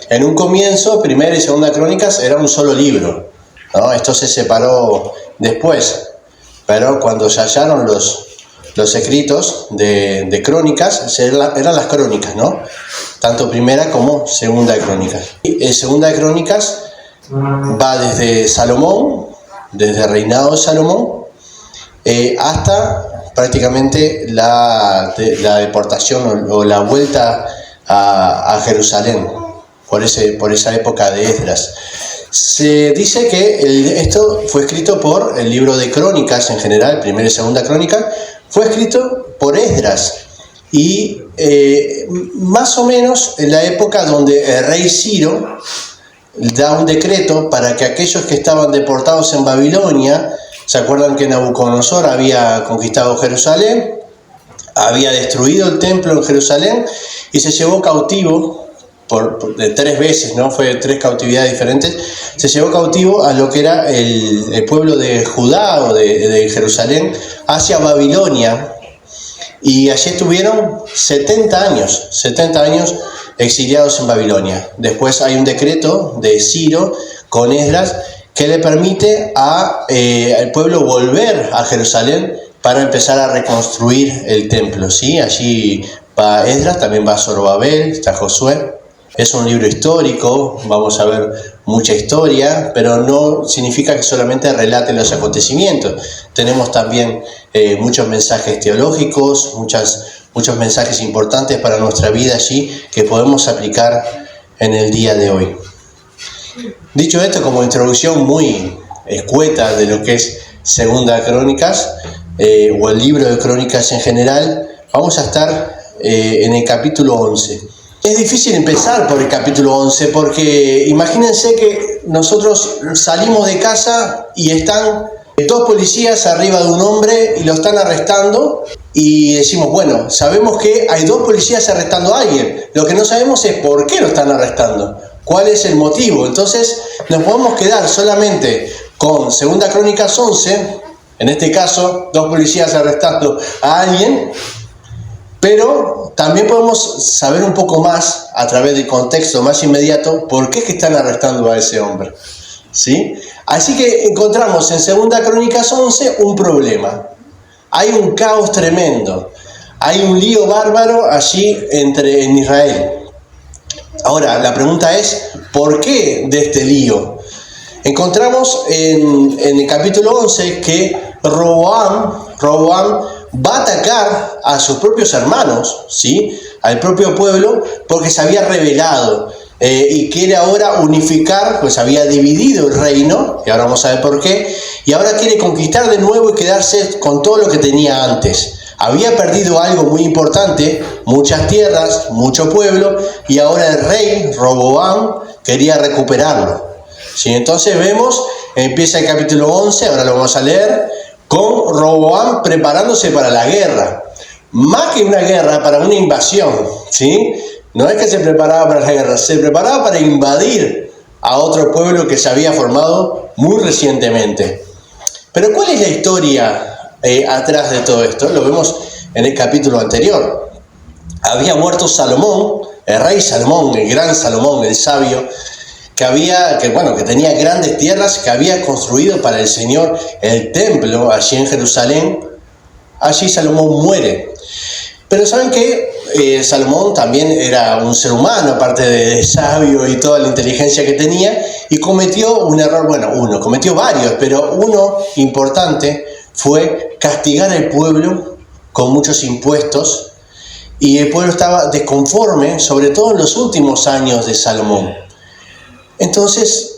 En un comienzo, Primera y Segunda Crónicas era un solo libro, ¿no? Esto se separó después, pero cuando se hallaron los escritos de crónicas, eran las crónicas, ¿no? Tanto Primera como Segunda de Crónicas. Y Segunda de Crónicas va desde Salomón, desde el reinado de Salomón, hasta prácticamente la deportación o la vuelta a Jerusalén, por esa época de Esdras. Se dice que esto fue escrito por el libro de Crónicas en general, Primera y Segunda Crónica, fue escrito por Esdras, y más o menos en la época donde el rey Ciro da un decreto para que aquellos que estaban deportados en Babilonia, ¿se acuerdan que Nabucodonosor había conquistado Jerusalén? Había destruido el templo en Jerusalén y se llevó cautivo de 3 veces, ¿no? Fue 3 cautividades diferentes. Se llevó cautivo a lo que era el pueblo de Judá o de Jerusalén hacia Babilonia, y allí estuvieron 70 años exiliados en Babilonia. Después hay un decreto de Ciro con Esdras que le permite al pueblo volver a Jerusalén para empezar a reconstruir el templo, ¿sí? Allí va Esdras, también va Zorobabel, está Josué. Es un libro histórico, vamos a ver mucha historia, pero no significa que solamente relate los acontecimientos. Tenemos también muchos mensajes teológicos, muchos mensajes importantes para nuestra vida allí que podemos aplicar en el día de hoy. Dicho esto, como introducción muy escueta de lo que es Segunda Crónicas, o el libro de Crónicas en general, vamos a estar en el capítulo 11. Es difícil empezar por el capítulo 11 porque imagínense que nosotros salimos de casa y están 2 policías arriba de un hombre y lo están arrestando, y decimos, bueno, sabemos que hay 2 policías arrestando a alguien, lo que no sabemos es por qué lo están arrestando, cuál es el motivo. Entonces nos podemos quedar solamente con Segunda Crónicas 11, en este caso 2 policías arrestando a alguien, pero también podemos saber un poco más a través del contexto más inmediato por qué es que están arrestando a ese hombre, ¿sí? Así que encontramos en Segunda Crónicas 11 un problema. Hay un caos tremendo, hay un lío bárbaro allí en Israel. Ahora, la pregunta es, ¿por qué de este lío? Encontramos en el capítulo 11 que Roboam va a atacar a sus propios hermanos, ¿sí? Al propio pueblo, porque se había rebelado y quiere ahora unificar, pues había dividido el reino, y ahora vamos a ver por qué, y ahora quiere conquistar de nuevo y quedarse con todo lo que tenía antes. Había perdido algo muy importante, muchas tierras, mucho pueblo, y ahora el rey Roboam quería recuperarlo, ¿sí? Entonces vemos, empieza el capítulo 11, ahora lo vamos a leer, con Roboam preparándose para la guerra. Más que una guerra, para una invasión, ¿sí? No es que se preparaba para la guerra, se preparaba para invadir a otro pueblo que se había formado muy recientemente. Pero ¿cuál es la historia atrás de todo esto? Lo vemos en el capítulo anterior. Había muerto Salomón, el rey Salomón, el gran Salomón, el sabio, que tenía grandes tierras, que había construido para el Señor el templo allí en Jerusalén. Allí Salomón muere. Pero saben que Salomón también era un ser humano, aparte de sabio y toda la inteligencia que tenía, y cometió un error, cometió varios, pero uno importante fue castigar al pueblo con muchos impuestos, y el pueblo estaba desconforme, sobre todo en los últimos años de Salomón. Entonces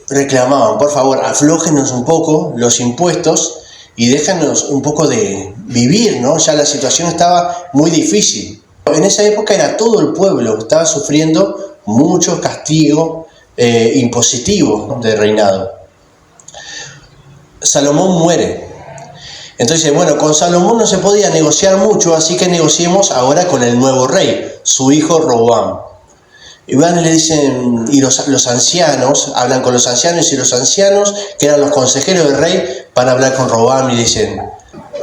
reclamaban, por favor, aflójenos un poco los impuestos y déjanos un poco de vivir, ¿no? Ya la situación estaba muy difícil. En esa época era todo el pueblo, estaba sufriendo mucho castigo impositivo del reinado. Salomón muere. Entonces, con Salomón no se podía negociar mucho, así que negociemos ahora con el nuevo rey, su hijo Roboam. Y van y le dicen, y los ancianos, hablan con los ancianos, y los ancianos, que eran los consejeros del rey, van a hablar con Roboam y dicen,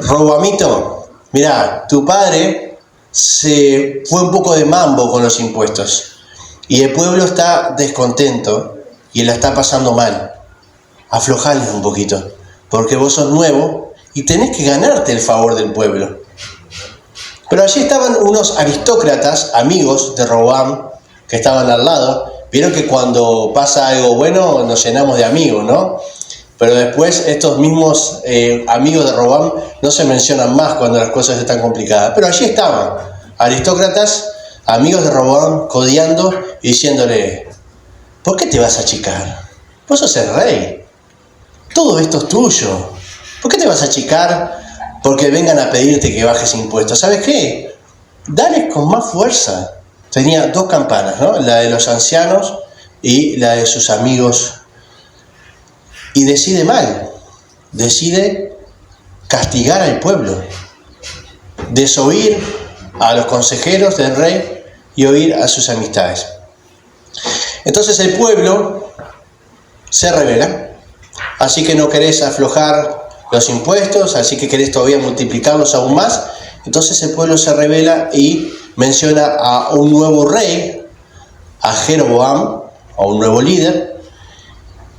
Roboamito, mira, tu padre se fue un poco de mambo con los impuestos. y el pueblo está descontento y la está pasando mal. Aflojale un poquito, porque vos sos nuevo y tenés que ganarte el favor del pueblo. Pero allí estaban unos aristócratas, amigos de Roboam, que estaban al lado. Vieron que cuando pasa algo bueno nos llenamos de amigos, ¿no? Pero después estos mismos amigos de Roboam no se mencionan más cuando las cosas están complicadas. Pero allí estaban, aristócratas, amigos de Roboam, codeando y diciéndole: ¿por qué te vas a achicar? Vos sos el rey. Todo esto es tuyo. ¿Por qué te vas a achicar porque vengan a pedirte que bajes impuestos? ¿Sabes qué? Dale con más fuerza. Tenía dos campanas, ¿no? La de los ancianos y la de sus amigos. Y decide mal. Decide castigar al pueblo. Desoír a los consejeros del rey y oír a sus amistades. Entonces el pueblo se rebela. Así que no querés aflojar los impuestos, así que querés todavía multiplicarlos aún más. Entonces el pueblo se rebela y menciona a un nuevo rey, a Jeroboam, a un nuevo líder,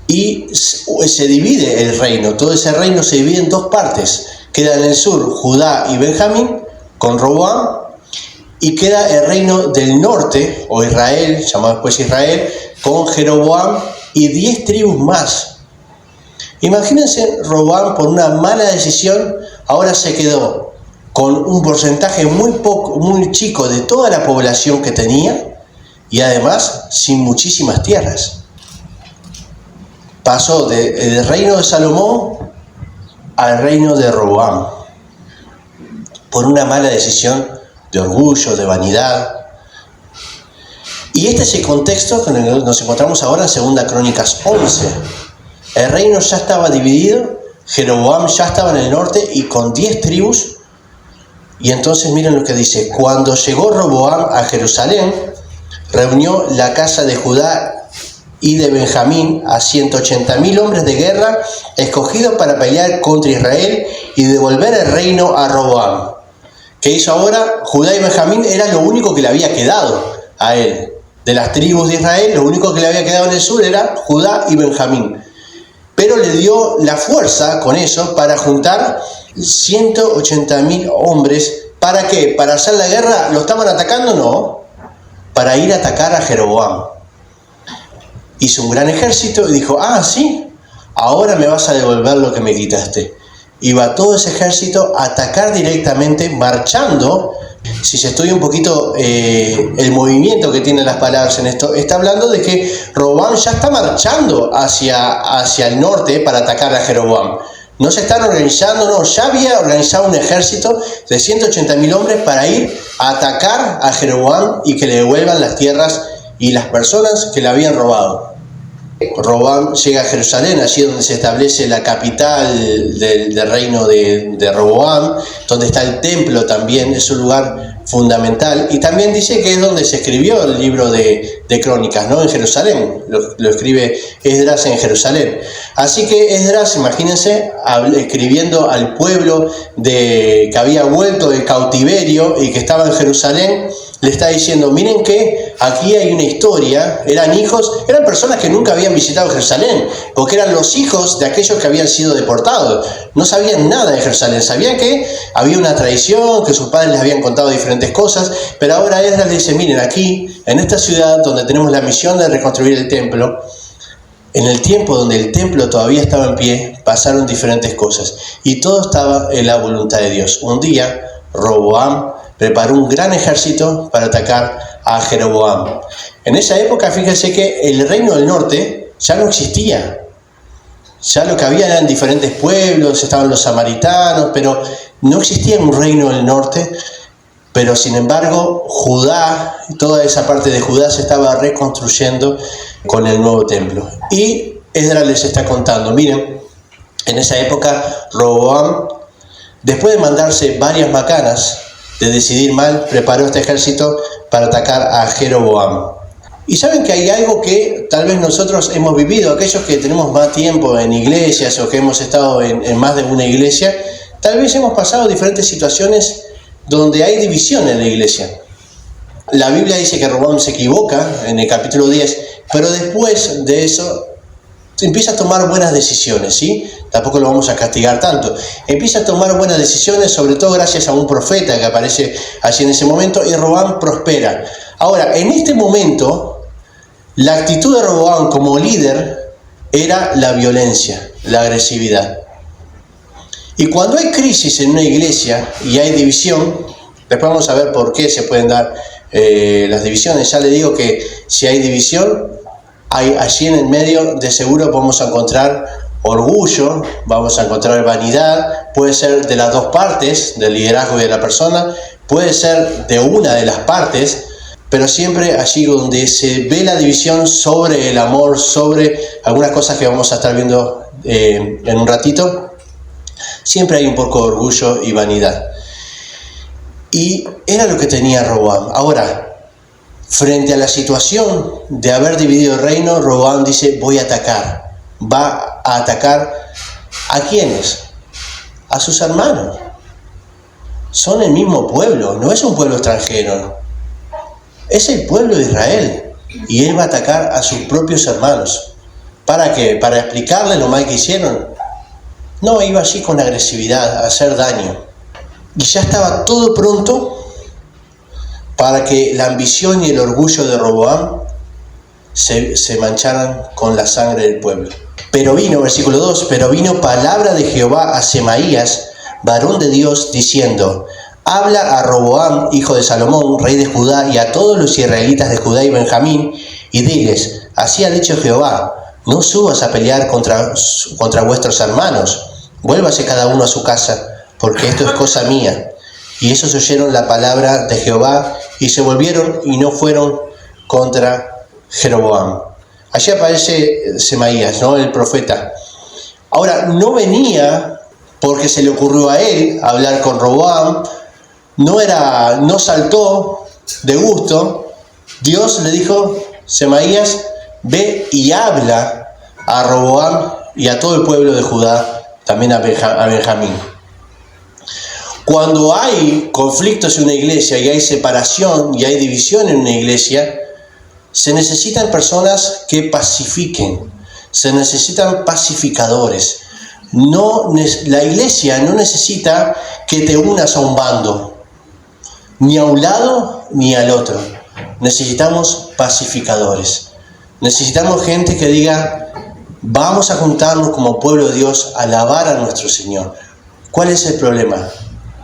y se divide el reino. Todo ese reino se divide en dos partes. Queda en el sur Judá y Benjamín con Roboam, y queda el reino del norte, o Israel, llamado después Israel, con Jeroboam y 10 tribus más. Imagínense, Roboam, por una mala decisión, ahora se quedó con un porcentaje muy chico de toda la población que tenía, y además sin muchísimas tierras. Pasó del reino de Salomón al reino de Roboam, por una mala decisión de orgullo, de vanidad. Y este es el contexto en el que nos encontramos ahora en 2 Crónicas 11. El reino ya estaba dividido, Jeroboam ya estaba en el norte y con 10 tribus. Y entonces miren lo que dice: cuando llegó Roboam a Jerusalén, reunió la casa de Judá y de Benjamín a 180.000 hombres de guerra escogidos para pelear contra Israel y devolver el reino a Roboam. ¿Qué hizo ahora? Judá y Benjamín era lo único que le había quedado a él. De las tribus de Israel, lo único que le había quedado en el sur era Judá y Benjamín. Pero le dio la fuerza con eso para juntar 180.000 hombres. ¿Para qué? ¿Para hacer la guerra? ¿Lo estaban atacando? No. Para ir a atacar a Jeroboam. Hizo un gran ejército y dijo: ah, sí, ahora me vas a devolver lo que me quitaste. Iba todo ese ejército a atacar directamente, marchando. Si se estudia un poquito el movimiento que tienen las palabras en esto, está hablando de que Roboam ya está marchando hacia el norte para atacar a Jeroboam. No se están organizando, no, ya había organizado un ejército de 180.000 hombres para ir a atacar a Jeroboam y que le devuelvan las tierras y las personas que le habían robado. Roboam llega a Jerusalén, allí donde se establece la capital del reino de Roboam, donde está el templo también, es un lugar fundamental, y también dice que es donde se escribió el libro de Crónicas, ¿no? En Jerusalén, lo escribe Esdras en Jerusalén. Así que Esdras, imagínense, escribiendo al pueblo que había vuelto del cautiverio y que estaba en Jerusalén, le está diciendo: miren que aquí hay una historia. Eran personas que nunca habían visitado Jerusalén, porque eran los hijos de aquellos que habían sido deportados. No sabían nada de Jerusalén, sabían que había una tradición, que sus padres les habían contado diferentes cosas, pero ahora Esdras le dice: miren, aquí, en esta ciudad donde tenemos la misión de reconstruir el templo, en el tiempo donde el templo todavía estaba en pie, pasaron diferentes cosas, y todo estaba en la voluntad de Dios. Un día, Roboam preparó un gran ejército para atacar a Jeroboam. En esa época, fíjense que el reino del norte ya no existía. Ya lo que había eran diferentes pueblos, estaban los samaritanos, pero no existía un reino del norte. Pero sin embargo, Judá, toda esa parte de Judá se estaba reconstruyendo con el nuevo templo. Y Esdras les está contando: miren, en esa época Roboam, después de mandarse varias macanas, de decidir mal, preparó este ejército para atacar a Jeroboam. Y saben que hay algo que tal vez nosotros hemos vivido, aquellos que tenemos más tiempo en iglesias o que hemos estado en más de una iglesia, tal vez hemos pasado diferentes situaciones donde hay división en la iglesia. La Biblia dice que Roboam se equivoca en el capítulo 10, pero después de eso empieza a tomar buenas decisiones, ¿sí? Tampoco lo vamos a castigar tanto. Empieza a tomar buenas decisiones, sobre todo gracias a un profeta que aparece allí en ese momento, y Roboam prospera. Ahora, en este momento, la actitud de Roboam como líder era la violencia, la agresividad. Y cuando hay crisis en una iglesia y hay división, después vamos a ver por qué se pueden dar las divisiones. Ya le digo que si hay división, allí en el medio de seguro vamos a encontrar orgullo, vamos a encontrar vanidad, puede ser de las dos partes, del liderazgo y de la persona, puede ser de una de las partes, pero siempre allí donde se ve la división sobre el amor, sobre algunas cosas que vamos a estar viendo en un ratito, siempre hay un poco de orgullo y vanidad. Y era lo que tenía Roboam. Ahora, frente a la situación de haber dividido el reino, Roboam dice, voy a atacar. Va a atacar ¿a quiénes? A sus hermanos. Son el mismo pueblo, no es un pueblo extranjero. Es el pueblo de Israel. Y él va a atacar a sus propios hermanos. ¿Para qué? ¿Para explicarle lo mal que hicieron? No, iba allí con agresividad, a hacer daño. Y ya estaba todo pronto para que la ambición y el orgullo de Roboam se mancharan con la sangre del pueblo. Pero vino, versículo 2, pero vino palabra de Jehová a Semaías, varón de Dios, diciendo, habla a Roboam, hijo de Salomón, rey de Judá, y a todos los israelitas de Judá y Benjamín, y diles, así ha dicho Jehová, no subas a pelear contra vuestros hermanos, vuélvase cada uno a su casa, porque esto es cosa mía. Y esos oyeron la palabra de Jehová, y se volvieron y no fueron contra Jeroboam. Allí aparece Semaías, ¿no? El profeta. Ahora, no venía porque se le ocurrió a él hablar con Roboam, no saltó de gusto. Dios le dijo, Semaías, ve y habla a Roboam y a todo el pueblo de Judá, también a Benjamín. Cuando hay conflictos en una iglesia y hay separación y hay división en una iglesia, se necesitan personas que pacifiquen, se necesitan pacificadores. La iglesia no necesita que te unas a un bando, ni a un lado ni al otro. Necesitamos pacificadores. Necesitamos gente que diga, vamos a juntarnos como pueblo de Dios a alabar a nuestro Señor. ¿Cuál es el problema?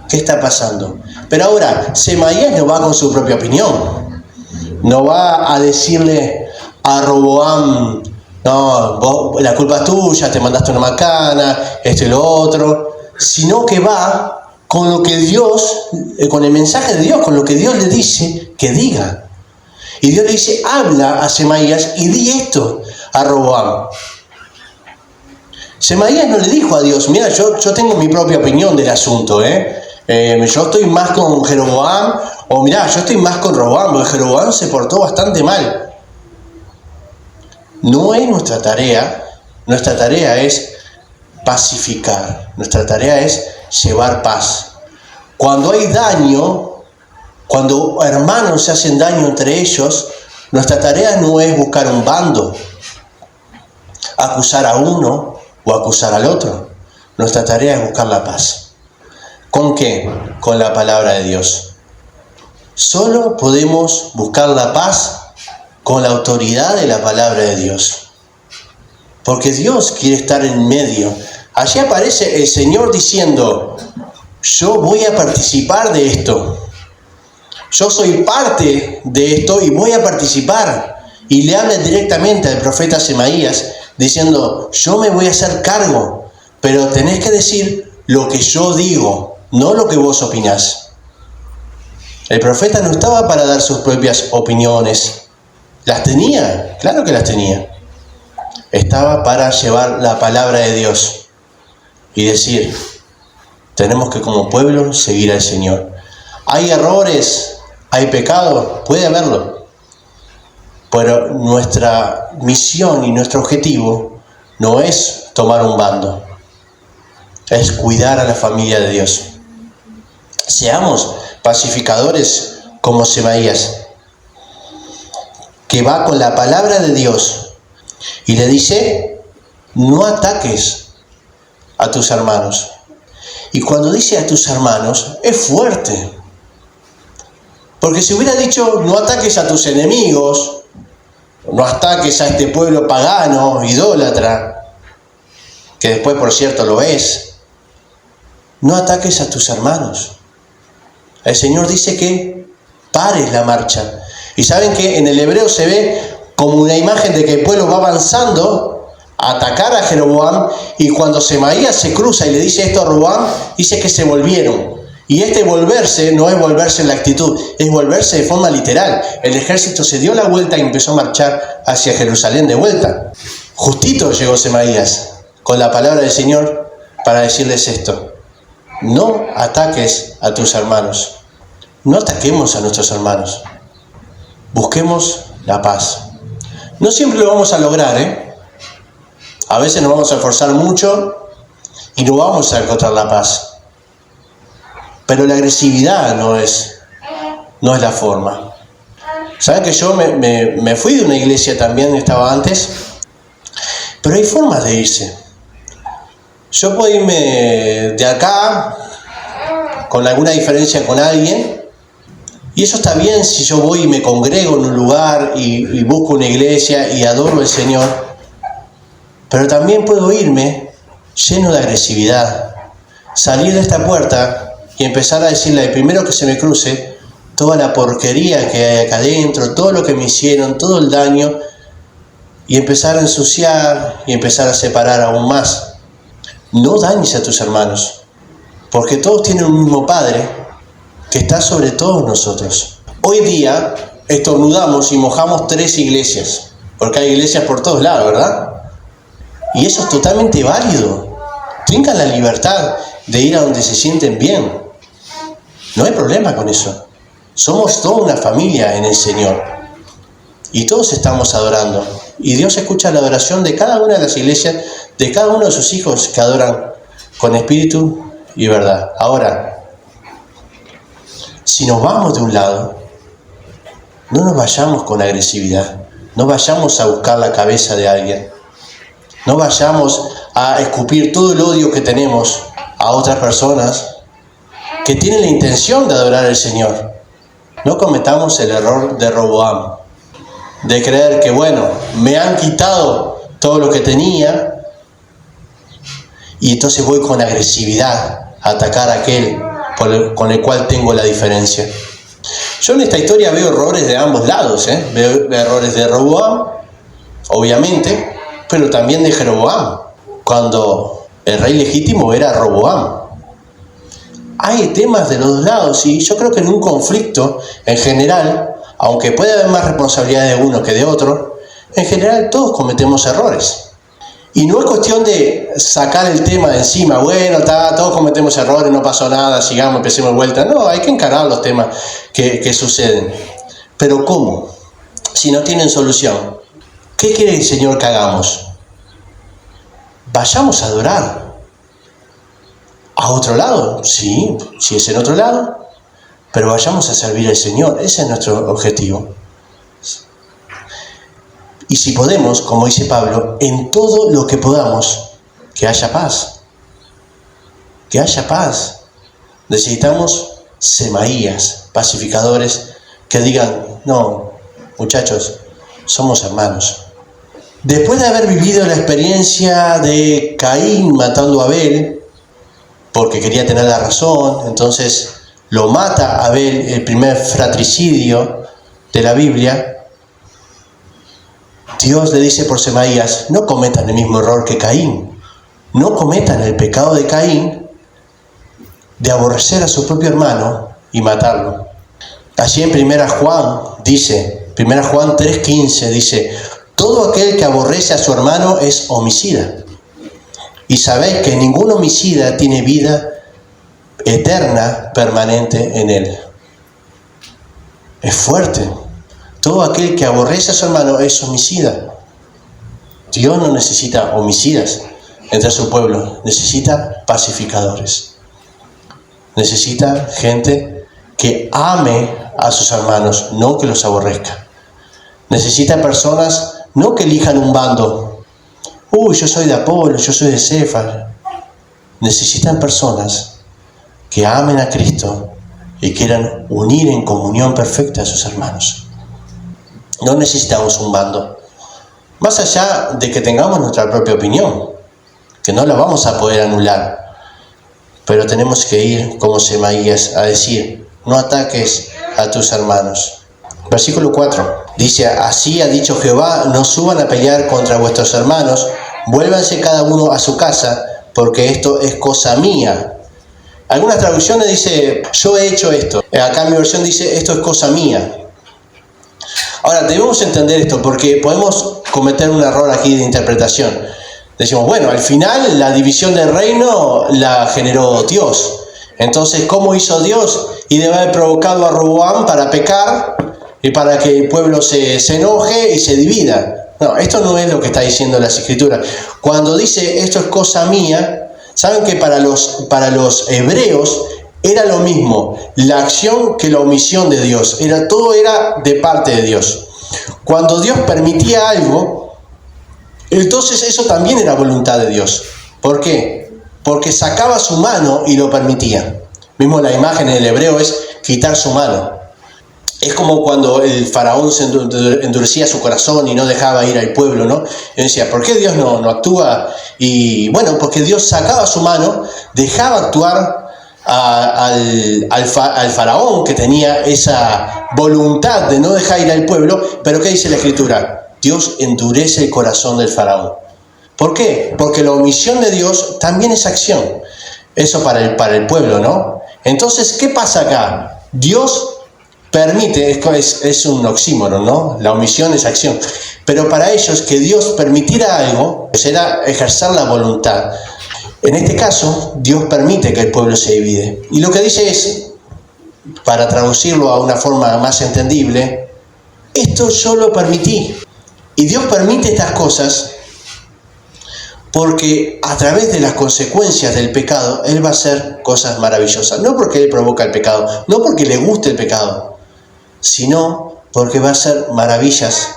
¿Qué está pasando? Pero ahora, Semaías no va con su propia opinión. No va a decirle a Roboam, no, la culpa es tuya, te mandaste una macana, esto y lo otro. Sino que va con lo que Dios, con el mensaje de Dios, con lo que Dios le dice que diga. Y Dios le dice, habla a Semaías y di esto a Roboam. Semaías no le dijo a Dios, mira, yo tengo mi propia opinión del asunto, yo estoy más con Jeroboam, o mirá, yo estoy más con Roboam, porque Jeroboam se portó bastante mal. No es nuestra tarea es pacificar, nuestra tarea es llevar paz. Cuando hay daño, cuando hermanos se hacen daño entre ellos, nuestra tarea no es buscar un bando, acusar a uno o acusar al otro. Nuestra tarea es buscar la paz. ¿Con qué? Con la palabra de Dios. Solo podemos buscar la paz con la autoridad de la palabra de Dios. Porque Dios quiere estar en medio. Allí aparece el Señor diciendo, yo voy a participar de esto. Yo soy parte de esto y voy a participar. Y le habla directamente al profeta Semaías diciendo, yo me voy a hacer cargo, pero tenés que decir lo que yo digo, no lo que vos opinás. El profeta no estaba para dar sus propias opiniones. ¿Las tenía? Claro que las tenía. Estaba para llevar la palabra de Dios y decir, tenemos que como pueblo seguir al Señor. ¿Hay errores? ¿Hay pecado? Puede haberlo. Pero nuestra misión y nuestro objetivo no es tomar un bando, es cuidar a la familia de Dios. Seamos pacificadores como Semaías. que va con la palabra de Dios y le dice, no ataques a tus hermanos. Y cuando dice a tus hermanos, es fuerte. Porque si hubiera dicho, no ataques a tus enemigos, no ataques a este pueblo pagano, idólatra, que después, por cierto, lo es, no ataques a tus hermanos. El Señor dice que pares la marcha. Y saben que en el hebreo se ve como una imagen de que el pueblo va avanzando a atacar a Jeroboam, y cuando Semaías se cruza y le dice esto a Roboam, dice que se volvieron. Y este volverse no es volverse en la actitud, es volverse de forma literal. El ejército se dio la vuelta y empezó a marchar hacia Jerusalén de vuelta. Justito llegó Semaías con la palabra del Señor para decirles esto: no ataques a tus hermanos, no ataquemos a nuestros hermanos, busquemos la paz. No siempre lo vamos a lograr, A veces nos vamos a esforzar mucho y no vamos a encontrar la paz. Pero la agresividad no es la forma. ¿Saben que yo me fui de una iglesia también, estaba antes? Pero hay formas de irse. Yo puedo irme de acá con alguna diferencia con alguien, y eso está bien si yo voy y me congrego en un lugar y busco una iglesia y adoro al Señor. Pero también puedo irme lleno de agresividad, salir de esta puerta y empezar a decirle al primero que se me cruce toda la porquería que hay acá adentro, todo lo que me hicieron, todo el daño, y empezar a ensuciar y empezar a separar aún más. No dañes a tus hermanos, porque todos tienen un mismo Padre que está sobre todos nosotros. Hoy día estornudamos y mojamos 3 iglesias, porque hay iglesias por todos lados, ¿verdad? Y eso es totalmente válido. Tengan la libertad de ir a donde se sienten bien. No hay problema con eso. Somos toda una familia en el Señor. Y todos estamos adorando. Y Dios escucha la adoración de cada una de las iglesias, de cada uno de sus hijos que adoran con espíritu y verdad. Ahora, si nos vamos de un lado, no nos vayamos con agresividad. No vayamos a buscar la cabeza de alguien. No vayamos a escupir todo el odio que tenemos a otras personas que tienen la intención de adorar al Señor. No cometamos el error de Roboam, de creer que, bueno, me han quitado todo lo que tenía y entonces voy con agresividad a atacar a aquel con el cual tengo la diferencia. Yo en esta historia veo errores de ambos lados, Veo errores de Roboam, obviamente, pero también de Jeroboam, cuando el rey legítimo era Roboam. Hay temas de los dos lados, y yo creo que en un conflicto, en general, aunque puede haber más responsabilidad de uno que de otro, en general todos cometemos errores. Y no es cuestión de sacar el tema de encima, bueno, todos cometemos errores, no pasó nada, sigamos, empecemos de vuelta. No, hay que encarar los temas que suceden. Pero ¿cómo? Si no tienen solución. ¿Qué quiere el Señor que hagamos? Vayamos a adorar. ¿A otro lado? Sí, si es en otro lado. Pero vayamos a servir al Señor. Ese es nuestro objetivo. Y si podemos, como dice Pablo, en todo lo que podamos, que haya paz. Que haya paz. Necesitamos Semaías, pacificadores, que digan, no, muchachos, somos hermanos. Después de haber vivido la experiencia de Caín matando a Abel, porque quería tener la razón, entonces lo mata a Abel, el primer fratricidio de la Biblia, Dios le dice por Semaías, no cometan el mismo error que Caín, no cometan el pecado de Caín de aborrecer a su propio hermano y matarlo. Allí en 1 Juan dice, 1 Juan 3:15 dice, todo aquel que aborrece a su hermano es homicida. Y sabéis que ningún homicida tiene vida eterna, permanente en él. Es fuerte. Todo aquel que aborrece a su hermano es homicida. Dios no necesita homicidas entre su pueblo, necesita pacificadores. Necesita gente que ame a sus hermanos, no que los aborrezca. Necesita personas no que elijan un bando. Yo soy de Apolo, yo soy de Cefas. Necesitan personas que amen a Cristo y quieran unir en comunión perfecta a sus hermanos. No necesitamos un bando. Más allá de que tengamos nuestra propia opinión, que no la vamos a poder anular, pero tenemos que ir como Semaías a decir: no ataques a tus hermanos. Versículo 4 dice: así ha dicho Jehová, no suban a pelear contra vuestros hermanos, vuélvanse cada uno a su casa, porque esto es cosa mía. Algunas traducciones dice: yo he hecho esto. Acá mi versión dice: esto es cosa mía. Ahora, debemos entender esto porque podemos cometer un error aquí de interpretación. Decimos: bueno, al final la división del reino la generó Dios. Entonces, ¿cómo hizo Dios? Y debe haber provocado a Roboam para pecar y para que el pueblo se enoje y se divida. No, esto no es lo que está diciendo las Escrituras. Cuando dice esto es cosa mía, saben que para los hebreos era lo mismo la acción que la omisión de Dios. Todo era de parte de Dios. Cuando Dios permitía algo, entonces eso también era voluntad de Dios. ¿Por qué? Porque sacaba su mano y lo permitía. Mismo la imagen en el hebreo es quitar su mano. Es como cuando el faraón se endurecía su corazón y no dejaba ir al pueblo, ¿no? Y decía: ¿por qué Dios no actúa? Y bueno, porque Dios sacaba su mano, dejaba actuar al faraón, que tenía esa voluntad de no dejar ir al pueblo. Pero ¿qué dice la Escritura? Dios endurece el corazón del faraón. ¿Por qué? Porque la omisión de Dios también es acción. Eso para el pueblo, ¿no? Entonces, ¿qué pasa acá? Dios permite, es un oxímoron, ¿no? La omisión es acción. Pero para ellos, que Dios permitiera algo, pues era ejercer la voluntad. En este caso, Dios permite que el pueblo se divide. Y lo que dice es, para traducirlo a una forma más entendible: esto yo lo permití. Y Dios permite estas cosas porque a través de las consecuencias del pecado, Él va a hacer cosas maravillosas. No porque Él provoca el pecado, no porque le guste el pecado, sino porque va a hacer maravillas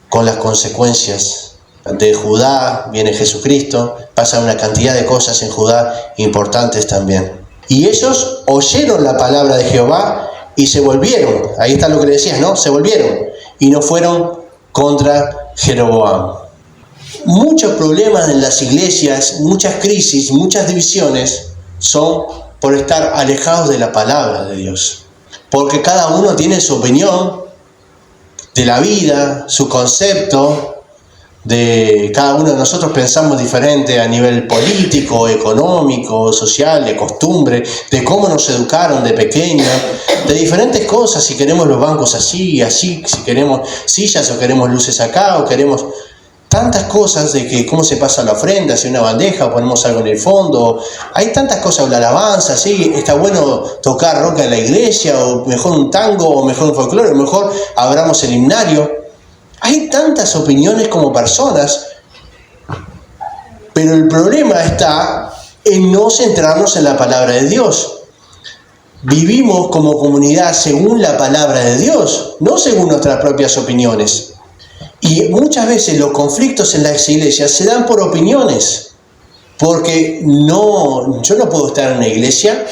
con las consecuencias. De Judá viene Jesucristo, pasa una cantidad de cosas en Judá importantes también. Y ellos oyeron la palabra de Jehová y se volvieron. Ahí está lo que le decías, ¿no? Se volvieron y no fueron contra Jeroboam. Muchos problemas en las iglesias, muchas crisis, muchas divisiones son por estar alejados de la palabra de Dios. Porque cada uno tiene su opinión de la vida, su concepto. Cada uno de nosotros pensamos diferente a nivel político, económico, social, de costumbre, de cómo nos educaron de pequeños, de diferentes cosas. Si queremos los bancos así, si queremos sillas o queremos luces acá o queremos tantas cosas, de que cómo se pasa la ofrenda, si una bandeja o ponemos algo en el fondo. Hay tantas cosas, la alabanza, ¿sí? Está bueno tocar rock en la iglesia, o mejor un tango, o mejor un folclore, o mejor abramos el himnario. Hay tantas opiniones como personas, pero el problema está en no centrarnos en la palabra de Dios. Vivimos como comunidad según la palabra de Dios, no según nuestras propias opiniones. Y muchas veces los conflictos en las iglesias se dan por opiniones, porque yo no puedo estar en una iglesia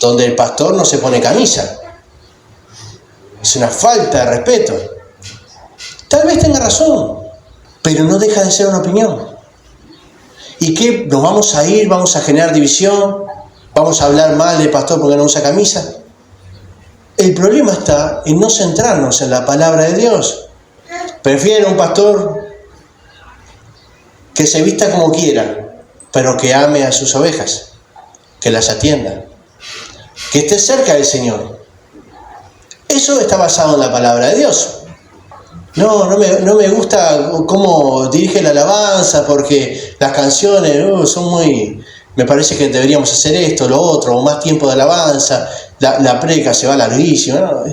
donde el pastor no se pone camisa. Es una falta de respeto. Tal vez tenga razón, pero no deja de ser una opinión. ¿Y qué? ¿Nos vamos a ir? ¿Vamos a generar división? ¿Vamos a hablar mal del pastor porque no usa camisa? El problema está en no centrarnos en la palabra de Dios. Prefiero un pastor que se vista como quiera, pero que ame a sus ovejas, que las atienda, que esté cerca del Señor. Eso está basado en la palabra de Dios. No me gusta cómo dirige la alabanza, porque las canciones son muy... Me parece que deberíamos hacer esto, lo otro, o más tiempo de alabanza, la prédica se va larguísima, ¿no?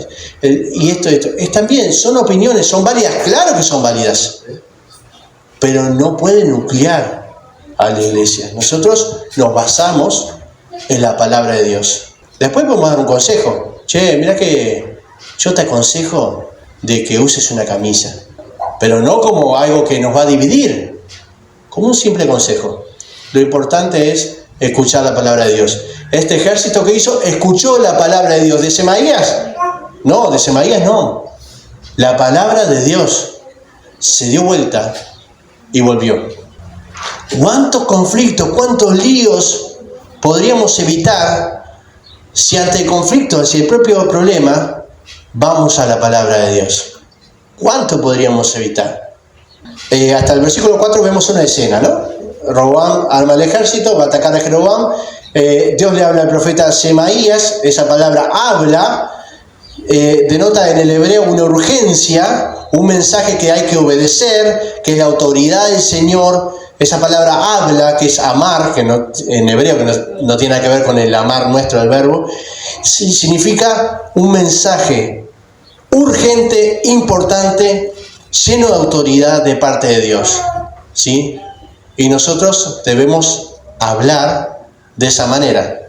Y esto. Están bien, son opiniones, son válidas, claro que son válidas, pero no pueden nuclear a la iglesia. Nosotros nos basamos en la palabra de Dios. Después podemos dar un consejo. Che, mirá que yo te aconsejo de que uses una camisa, pero no como algo que nos va a dividir, como un simple consejo. Lo importante es escuchar la palabra de Dios. Este ejército que hizo, escuchó la palabra de Dios. ¿De Semaías? No, de Semaías no. La palabra de Dios se dio vuelta y volvió. ¿Cuántos conflictos, cuántos líos podríamos evitar si ante el conflicto, hacia el propio problema, vamos a la palabra de Dios? ¿Cuánto podríamos evitar? Hasta el versículo 4 vemos una escena, ¿no? Roboam arma el ejército, va a atacar a Jeroboam. Dios le habla al profeta Semaías. Esa palabra habla denota en el hebreo una urgencia, un mensaje que hay que obedecer, que es la autoridad del Señor. Esa palabra habla, que es amar, que no, en hebreo, que no tiene nada que ver con el amar nuestro, el verbo, sí, significa un mensaje urgente, importante, lleno de autoridad de parte de Dios, ¿sí? Y nosotros debemos hablar de esa manera,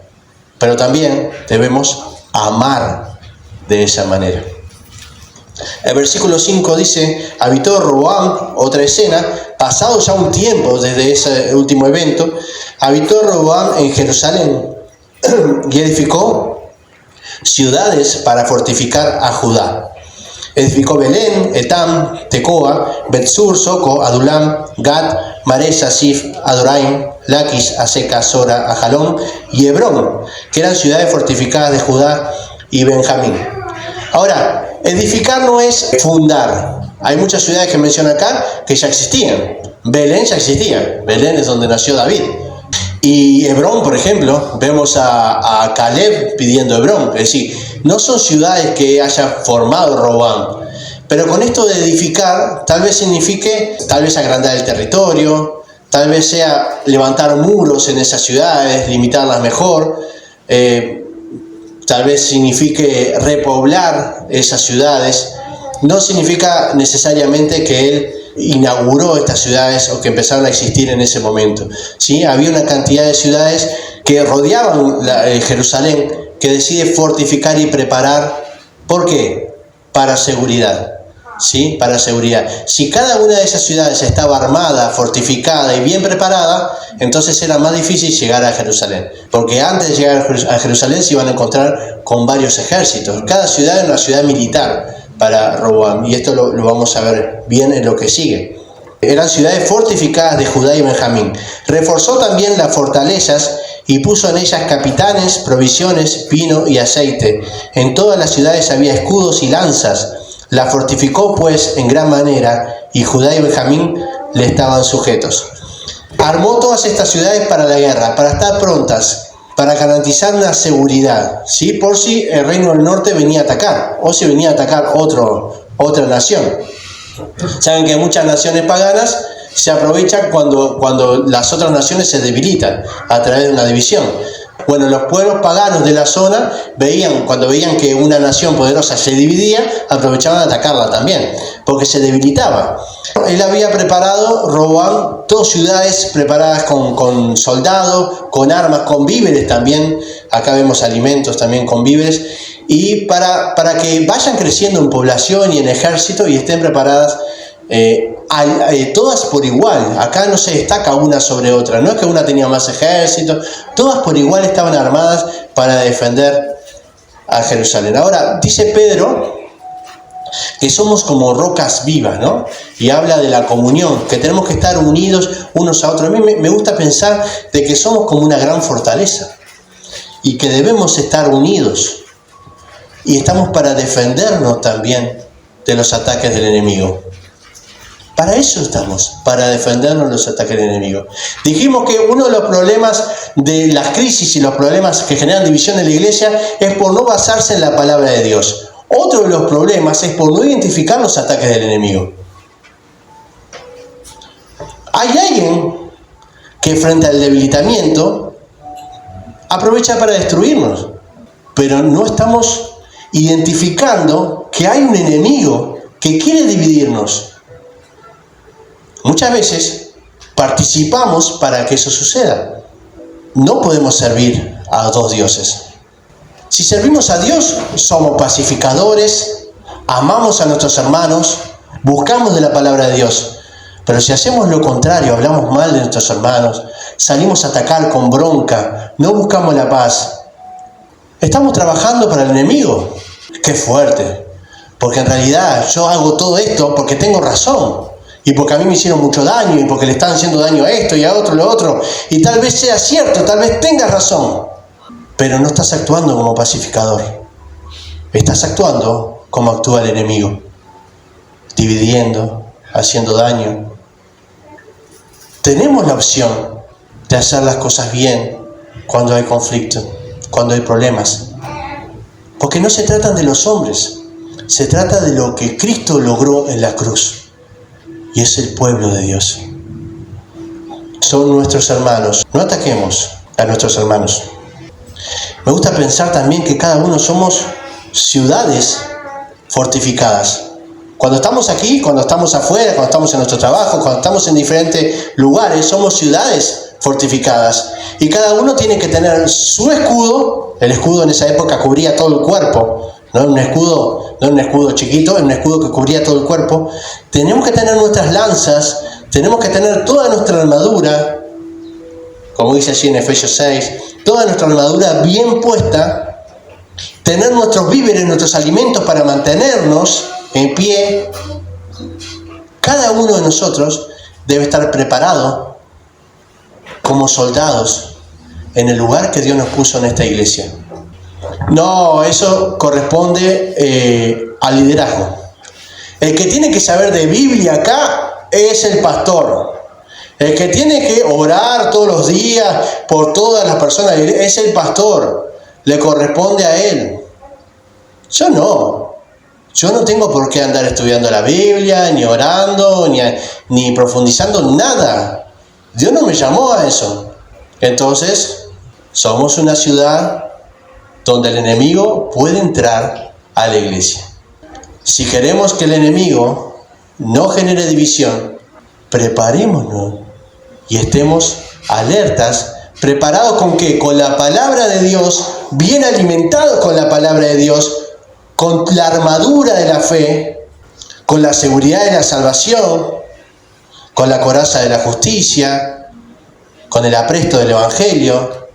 pero también debemos amar de esa manera. El versículo 5 dice: habitó Roboam, otra escena, pasado ya un tiempo desde ese último evento, habitó Roboam en Jerusalén y edificó ciudades para fortificar a Judá. Edificó Belén, Etam, Tecoa, Betsur, Soco, Adulam, Gad, Maresa, Sif, Adoraim, Laquis, Aseca, Sora, Ajalón y Hebrón, que eran ciudades fortificadas de Judá y Benjamín. Ahora, edificar no es fundar. Hay muchas ciudades que menciona acá que ya existían. Belén ya existía. Belén es donde nació David. Y Hebrón, por ejemplo, vemos a Caleb pidiendo Hebrón. Es decir, no son ciudades que haya formado Roboam. Pero con esto de edificar, tal vez signifique, tal vez agrandar el territorio, tal vez sea levantar muros en esas ciudades, limitarlas mejor, tal vez signifique repoblar esas ciudades. No significa necesariamente que él inauguró estas ciudades o que empezaron a existir en ese momento, ¿sí? Había una cantidad de ciudades que rodeaban Jerusalén, que decide fortificar y preparar. ¿Por qué? Para seguridad. ¿Sí? Para seguridad. Si cada una de esas ciudades estaba armada, fortificada y bien preparada, entonces era más difícil llegar a Jerusalén, porque antes de llegar a Jerusalén se iban a encontrar con varios ejércitos. Cada ciudad era una ciudad militar para Roboam, y esto lo vamos a ver bien en lo que sigue. Eran ciudades fortificadas de Judá y Benjamín. Reforzó también las fortalezas y puso en ellas capitanes, provisiones, vino y aceite. En todas las ciudades había escudos y lanzas. La fortificó pues en gran manera, y Judá y Benjamín le estaban sujetos. Armó todas estas ciudades para la guerra, para estar prontas, para garantizar una seguridad, ¿sí? Por si el reino del norte venía a atacar, o si venía a atacar otra nación. Saben que muchas naciones paganas se aprovechan cuando las otras naciones se debilitan a través de una división. Bueno, los pueblos paganos de la zona cuando veían que una nación poderosa se dividía, aprovechaban de atacarla también, porque se debilitaba. Él había preparado, Roboam, 2 ciudades preparadas con soldados, con armas, con víveres también. Acá vemos alimentos también con víveres. Y para que vayan creciendo en población y en ejército y estén preparadas todas por igual. Acá no se destaca una sobre otra, no es que una tenía más ejército, todas por igual estaban armadas para defender a Jerusalén. Ahora, dice Pedro que somos como rocas vivas, ¿no? Y habla de la comunión, que tenemos que estar unidos unos a otros. A mí me gusta pensar de que somos como una gran fortaleza y que debemos estar unidos, y estamos para defendernos también de los ataques del enemigo. Para eso estamos, para defendernos de los ataques del enemigo. Dijimos que uno de los problemas de las crisis y los problemas que generan división en la iglesia es por no basarse en la palabra de Dios. Otro de los problemas es por no identificar los ataques del enemigo. Hay alguien que frente al debilitamiento aprovecha para destruirnos, pero no estamos identificando que hay un enemigo que quiere dividirnos. Muchas veces participamos para que eso suceda. No podemos servir a 2 dioses. Si servimos a Dios, somos pacificadores, amamos a nuestros hermanos, buscamos de la palabra de Dios. Pero si hacemos lo contrario, hablamos mal de nuestros hermanos, salimos a atacar con bronca, no buscamos la paz, estamos trabajando para el enemigo. ¡Qué fuerte! Porque en realidad yo hago todo esto porque tengo razón. Y porque a mí me hicieron mucho daño, y porque le están haciendo daño a esto y a otro, lo otro. Y tal vez sea cierto, tal vez tengas razón. Pero no estás actuando como pacificador. Estás actuando como actúa el enemigo. Dividiendo, haciendo daño. Tenemos la opción de hacer las cosas bien cuando hay conflicto, cuando hay problemas. Porque no se tratan de los hombres. Se trata de lo que Cristo logró en la cruz. Y es el pueblo de Dios. Son nuestros hermanos. No ataquemos a nuestros hermanos. Me gusta pensar también que cada uno somos ciudades fortificadas. Cuando estamos aquí, cuando estamos afuera, cuando estamos en nuestro trabajo, cuando estamos en diferentes lugares, somos ciudades fortificadas. Y cada uno tiene que tener su escudo. El escudo en esa época cubría todo el cuerpo. No un escudo chiquito, un escudo que cubría todo el cuerpo. Tenemos que tener nuestras lanzas, tenemos que tener toda nuestra armadura, como dice allí en Efesios 6, toda nuestra armadura bien puesta, tener nuestros víveres, nuestros alimentos para mantenernos en pie. Cada uno de nosotros debe estar preparado como soldados en el lugar que Dios nos puso en esta iglesia. No, eso corresponde al liderazgo. El que tiene que saber de Biblia acá es el pastor. El que tiene que orar todos los días por todas las personas es el pastor. Le corresponde a él. Yo no. Yo no tengo por qué andar estudiando la Biblia, ni orando, ni profundizando nada. Dios no me llamó a eso. Entonces, somos una ciudad donde el enemigo puede entrar a la iglesia. Si queremos que el enemigo no genere división, preparémonos y estemos alertas, preparados ¿con qué? Con la palabra de Dios, bien alimentados con la palabra de Dios, con la armadura de la fe, con la seguridad de la salvación, con la coraza de la justicia, con el apresto del evangelio,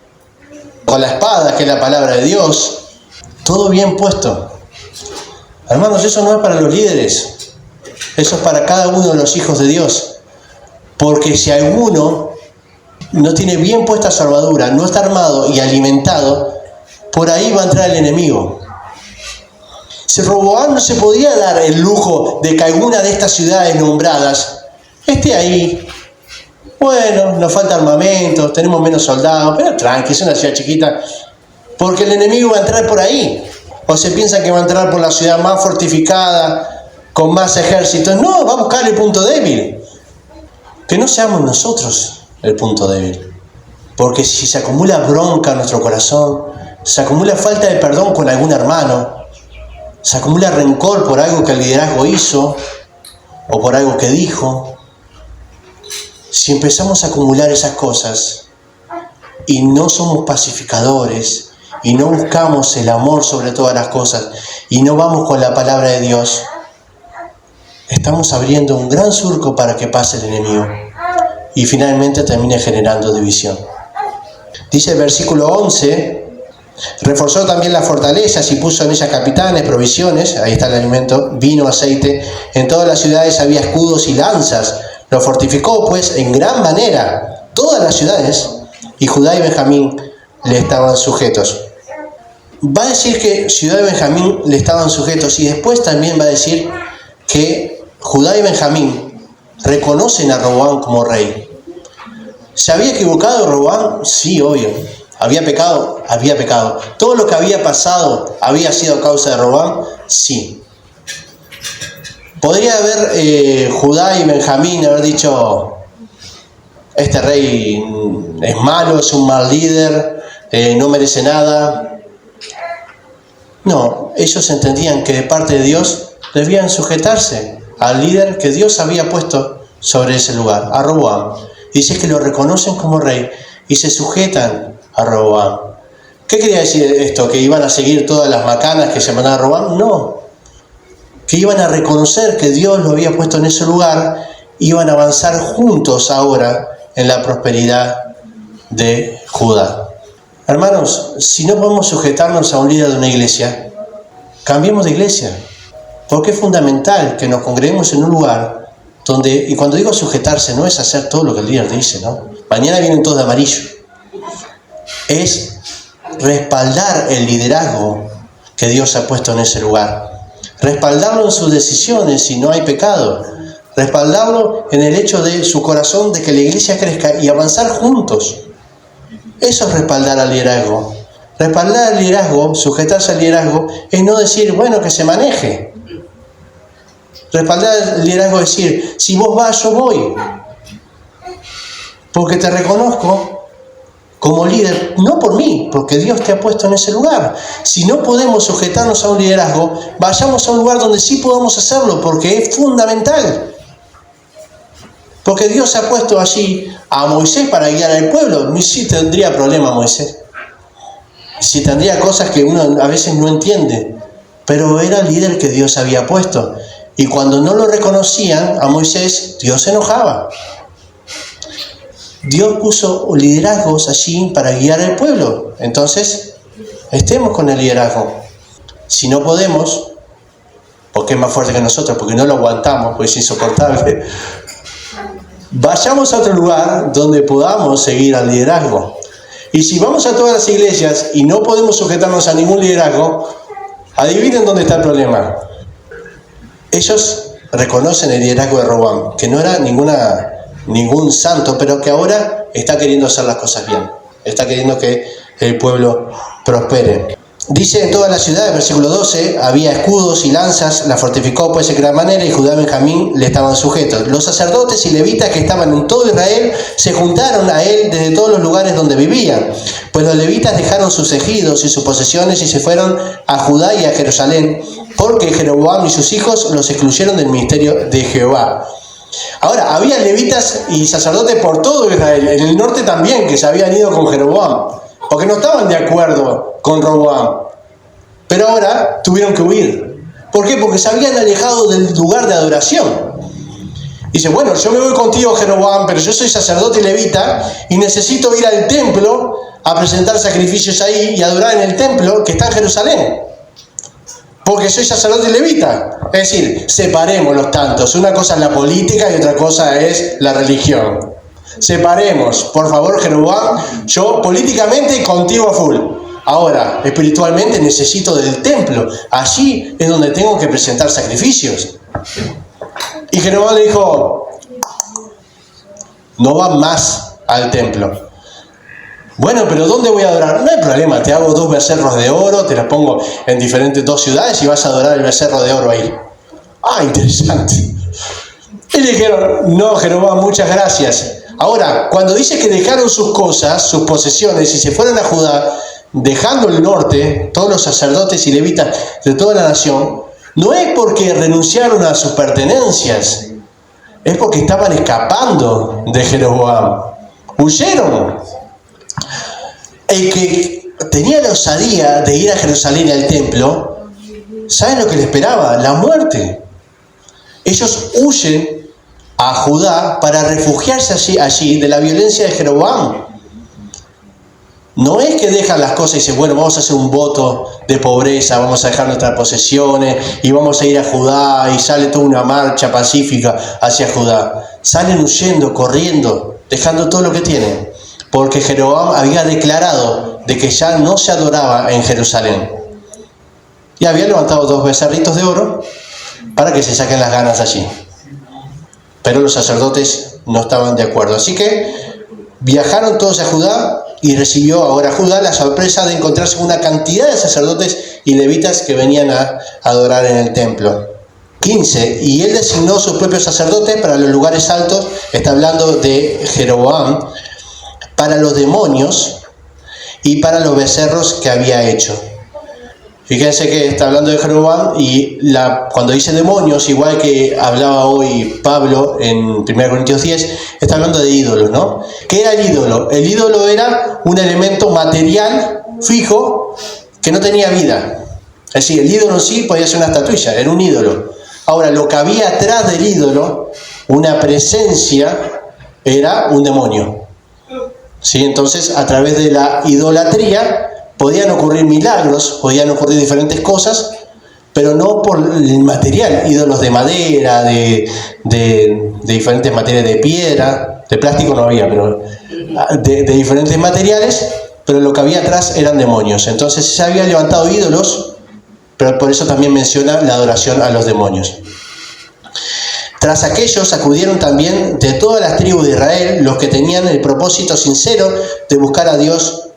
con la espada que es la palabra de Dios, todo bien puesto. Hermanos, eso no es para los líderes, eso es para cada uno de los hijos de Dios. Porque si alguno no tiene bien puesta su armadura, no está armado y alimentado, por ahí va a entrar el enemigo. Si Roboam no se podía dar el lujo de que alguna de estas ciudades nombradas esté ahí. Bueno, nos falta armamento, tenemos menos soldados, pero tranqui, es una ciudad chiquita. Porque el enemigo va a entrar por ahí. O se piensa que va a entrar por la ciudad más fortificada, con más ejércitos. No, va a buscar el punto débil. Que no seamos nosotros el punto débil. Porque si se acumula bronca en nuestro corazón, se acumula falta de perdón con algún hermano, se acumula rencor por algo que el liderazgo hizo o por algo que dijo. Si empezamos a acumular esas cosas y no somos pacificadores y no buscamos el amor sobre todas las cosas y no vamos con la palabra de Dios, estamos abriendo un gran surco para que pase el enemigo y finalmente termine generando división. Dice el versículo 11, reforzó también las fortalezas y puso en ellas capitanes, provisiones, ahí está el alimento, vino, aceite, en todas las ciudades había escudos y lanzas. Lo fortificó pues en gran manera todas las ciudades y Judá y Benjamín le estaban sujetos. Va a decir que Judá y Benjamín le estaban sujetos y después también va a decir que Judá y Benjamín reconocen a Roboam como rey. ¿Se había equivocado Roboam? Sí, obvio. ¿Había pecado? Había pecado. ¿Todo lo que había pasado había sido a causa de Roboam? Sí. ¿Podría haber Judá y Benjamín haber dicho, este rey es malo, es un mal líder, no merece nada? No, ellos entendían que de parte de Dios debían sujetarse al líder que Dios había puesto sobre ese lugar, a Roboam. Dice que lo reconocen como rey y se sujetan a Roboam. ¿Qué quería decir esto? ¿Que iban a seguir todas las macanas que se mandaban a Roboam? No. que iban a reconocer que Dios lo había puesto en ese lugar, iban a avanzar juntos ahora en la prosperidad de Judá. Hermanos, si no podemos sujetarnos a un líder de una iglesia, cambiemos de iglesia, porque es fundamental que nos congreguemos en un lugar donde, y cuando digo sujetarse, no es hacer todo lo que el líder dice, ¿no? Mañana vienen todos de amarillo. Es respaldar el liderazgo que Dios ha puesto en ese lugar. Respaldarlo en sus decisiones si no hay pecado. Respaldarlo en el hecho de su corazón de que la iglesia crezca y avanzar juntos. Eso es respaldar al liderazgo. Respaldar al liderazgo, sujetarse al liderazgo, es no decir, bueno, que se maneje. Respaldar al liderazgo es decir, si vos vas, yo voy. Porque te reconozco como líder, no por mí, porque Dios te ha puesto en ese lugar. Si no podemos sujetarnos a un liderazgo, vayamos a un lugar donde sí podamos hacerlo, porque es fundamental. Porque Dios ha puesto allí a Moisés para guiar al pueblo. Sí tendría problema Moisés. Sí tendría cosas que uno a veces no entiende. Pero era el líder que Dios había puesto. Y cuando no lo reconocían a Moisés, Dios se enojaba. Dios puso liderazgos allí para guiar al pueblo. Entonces, estemos con el liderazgo. Si no podemos, porque es más fuerte que nosotros, porque no lo aguantamos, porque es insoportable, vayamos a otro lugar donde podamos seguir al liderazgo. Y si vamos a todas las iglesias y no podemos sujetarnos a ningún liderazgo, adivinen dónde está el problema. Ellos reconocen el liderazgo de Roboam, que no era ningún santo, pero que ahora está queriendo hacer las cosas bien. Está queriendo que el pueblo prospere. Dice en toda la ciudad, versículo 12, había escudos y lanzas, la fortificó pues de gran manera, y Judá y Benjamín le estaban sujetos. Los sacerdotes y levitas que estaban en todo Israel se juntaron a él desde todos los lugares donde vivían. Pues los levitas dejaron sus ejidos y sus posesiones y se fueron a Judá y a Jerusalén, porque Jeroboam y sus hijos los excluyeron del ministerio de Jehová. Ahora, había levitas y sacerdotes por todo Israel, en el norte también, que se habían ido con Jeroboam, porque no estaban de acuerdo con Roboam. Pero ahora tuvieron que huir. ¿Por qué? Porque se habían alejado del lugar de adoración. Dice, bueno, yo me voy contigo, Jeroboam, pero yo soy sacerdote y levita y necesito ir al templo a presentar sacrificios ahí y adorar en el templo que está en Jerusalén. Porque soy sacerdote y levita. Es decir, separemos los tantos. Una cosa es la política y otra cosa es la religión. Separemos, por favor, Jeroboam. Yo políticamente contigo a full. Ahora, espiritualmente necesito del templo. Allí es donde tengo que presentar sacrificios. Y Jeroboam le dijo, no va más al templo. Bueno, pero ¿dónde voy a adorar? No hay problema, te hago 2 becerros de oro, te los pongo en diferentes 2 ciudades y vas a adorar el becerro de oro ahí. Ah, interesante. Y le dijeron, no, Jeroboam, muchas gracias. Ahora, cuando dice que dejaron sus cosas, sus posesiones y se fueron a Judá, dejando el norte, todos los sacerdotes y levitas de toda la nación, no es porque renunciaron a sus pertenencias, es porque estaban escapando de Jeroboam. Huyeron. El que tenía la osadía de ir a Jerusalén y al templo, ¿saben lo que le esperaba? La muerte. Ellos huyen a Judá para refugiarse allí de la violencia de Jeroboam. No es que dejan las cosas y dicen, bueno, vamos a hacer un voto de pobreza, vamos a dejar nuestras posesiones y vamos a ir a Judá, y sale toda una marcha pacífica hacia Judá. Salen huyendo, corriendo, dejando todo lo que tienen, porque Jeroboam había declarado de que ya no se adoraba en Jerusalén. Y había levantado 2 becerritos de oro para que se saquen las ganas allí. Pero los sacerdotes no estaban de acuerdo. Así que viajaron todos a Judá, y recibió ahora Judá la sorpresa de encontrarse con una cantidad de sacerdotes y levitas que venían a adorar en el templo. 15. Y él designó sus propios sacerdotes para los lugares altos, está hablando de Jeroboam, para los demonios y para los becerros que había hecho. Fíjense que está hablando de Jeroboam y cuando dice demonios, igual que hablaba hoy Pablo en 1 Corintios 10, está hablando de ídolos, ¿no? ¿Qué era el ídolo? El ídolo era un elemento material fijo que no tenía vida. Es decir, el ídolo en sí podía ser una estatuilla, era un ídolo. Ahora, lo que había atrás del ídolo, una presencia, era un demonio. ¿Sí? Entonces, a través de la idolatría podían ocurrir milagros, podían ocurrir diferentes cosas, pero no por el material, ídolos de madera, de diferentes materiales, de piedra, de plástico no había, pero de diferentes materiales, pero lo que había atrás eran demonios. Entonces se habían levantado ídolos, pero por eso también menciona la adoración a los demonios. Tras aquellos acudieron también de todas las tribus de Israel los que tenían el propósito sincero de buscar a Dios,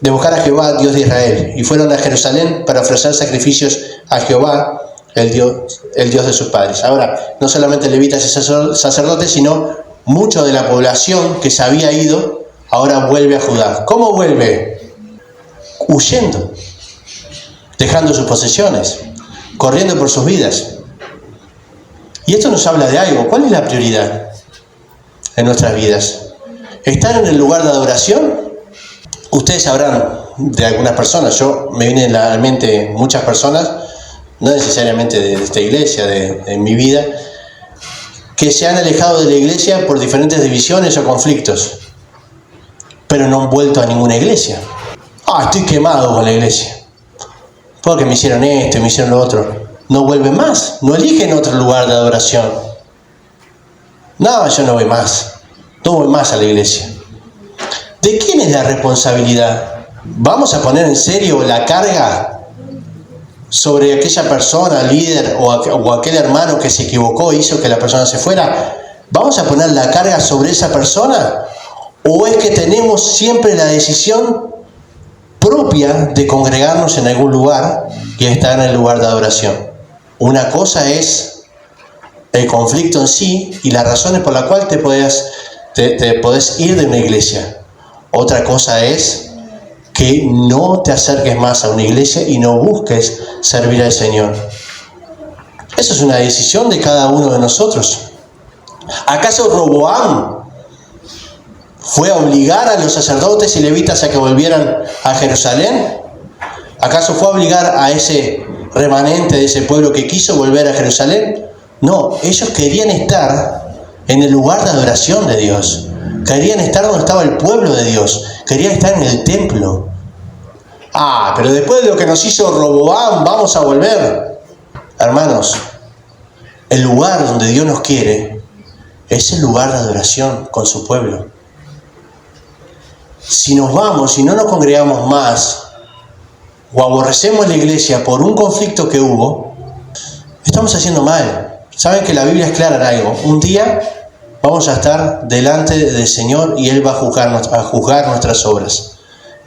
de buscar a Jehová, Dios de Israel, y fueron a Jerusalén para ofrecer sacrificios a Jehová, el Dios de sus padres. Ahora, no solamente levitas y sacerdotes, sino mucho de la población que se había ido, ahora vuelve a Judá. ¿Cómo vuelve? Huyendo, dejando sus posesiones, corriendo por sus vidas. Y esto nos habla de algo. ¿Cuál es la prioridad en nuestras vidas? ¿Estar en el lugar de adoración? Ustedes sabrán de algunas personas, me vienen a la mente muchas personas, no necesariamente de esta iglesia, de mi vida, que se han alejado de la iglesia por diferentes divisiones o conflictos, pero no han vuelto a ninguna iglesia. Estoy quemado con la iglesia, porque me hicieron esto y me hicieron lo otro. No vuelven más, no eligen otro lugar de adoración. No, yo no voy más, no voy más a la iglesia. ¿De quién es la responsabilidad? ¿Vamos a poner en serio la carga sobre aquella persona, líder o aquel hermano que se equivocó e hizo que la persona se fuera? ¿Vamos a poner la carga sobre esa persona? ¿O es que tenemos siempre la decisión propia de congregarnos en algún lugar y estar en el lugar de adoración? Una cosa es el conflicto en sí y las razones por las cuales te podés ir de una iglesia. Otra cosa es que no te acerques más a una iglesia y no busques servir al Señor. Eso es una decisión de cada uno de nosotros. ¿Acaso Roboam fue a obligar a los sacerdotes y levitas a que volvieran a Jerusalén? ¿Acaso fue a obligar a ese remanente de ese pueblo que quiso volver a Jerusalén? No, ellos querían estar en el lugar de adoración de Dios. Querían estar donde estaba el pueblo de Dios. Querían estar en el templo. Pero después de lo que nos hizo Roboam, vamos a volver. Hermanos, el lugar donde Dios nos quiere es el lugar de adoración con su pueblo. Si nos vamos y no nos congregamos más, o aborrecemos la iglesia por un conflicto que hubo, estamos haciendo mal. Saben que la Biblia es clara en algo. Un día vamos a estar delante del Señor y Él va a juzgar nuestras obras.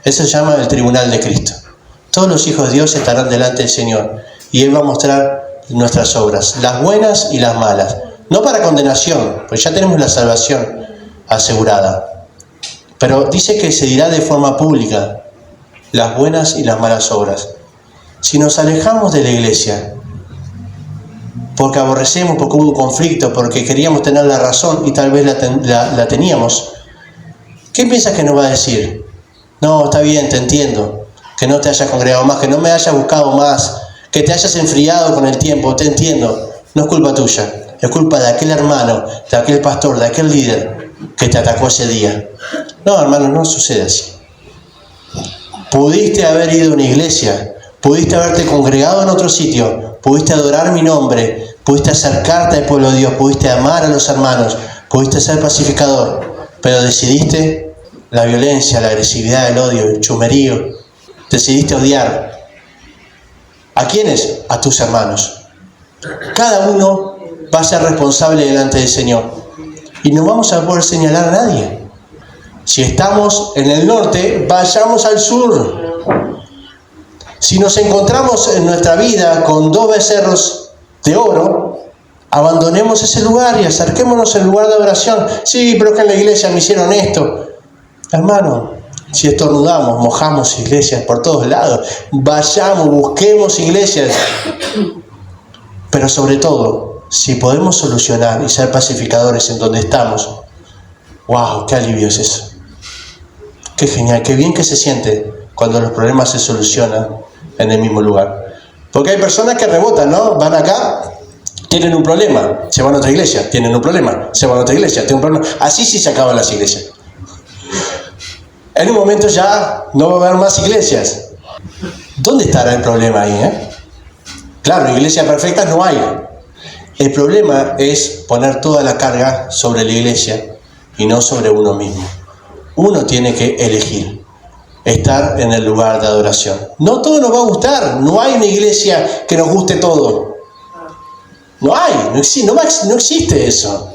Eso se llama el tribunal de Cristo. Todos los hijos de Dios estarán delante del Señor y Él va a mostrar nuestras obras, las buenas y las malas. No para condenación, pues ya tenemos la salvación asegurada. Pero dice que se dirá de forma pública las buenas y las malas obras. Si nos alejamos de la iglesia porque aborrecemos, porque hubo un conflicto, porque queríamos tener la razón y tal vez la teníamos, ¿qué piensas que nos va a decir? No, está bien, te entiendo, que no te hayas congregado más, que no me hayas buscado más, que te hayas enfriado con el tiempo, te entiendo. No es culpa tuya, es culpa de aquel hermano, de aquel pastor, de aquel líder que te atacó ese día. No, hermano, no sucede así. Pudiste haber ido a una iglesia, pudiste haberte congregado en otro sitio, pudiste adorar mi nombre, pudiste acercarte al pueblo de Dios, pudiste amar a los hermanos, pudiste ser pacificador, pero decidiste la violencia, la agresividad, el odio, el chumerío. Decidiste odiar. ¿A quiénes? A tus hermanos. Cada uno va a ser responsable delante del Señor y no vamos a poder señalar a nadie. Si estamos en el norte, vayamos al sur. Si nos encontramos en nuestra vida con 2 becerros de oro, abandonemos ese lugar y acerquémonos al lugar de adoración. Sí, pero que en la iglesia me hicieron esto. Hermano, si estornudamos, mojamos iglesias por todos lados. Vayamos, busquemos iglesias. Pero sobre todo, si podemos solucionar y ser pacificadores en donde estamos, ¡wow! ¡Qué alivio es eso! ¡Qué genial! ¡Qué bien que se siente cuando los problemas se solucionan en el mismo lugar! Porque hay personas que rebotan, ¿no? Van acá, tienen un problema, se van a otra iglesia, tienen un problema, se van a otra iglesia, tienen un problema. Así sí se acaban las iglesias. En un momento ya no va a haber más iglesias. ¿Dónde estará el problema ahí, Claro, iglesias perfectas no hay. El problema es poner toda la carga sobre la iglesia y no sobre uno mismo. Uno tiene que elegir estar en el lugar de adoración. No todo nos va a gustar. No hay una iglesia que nos guste todo. No hay, no existe eso.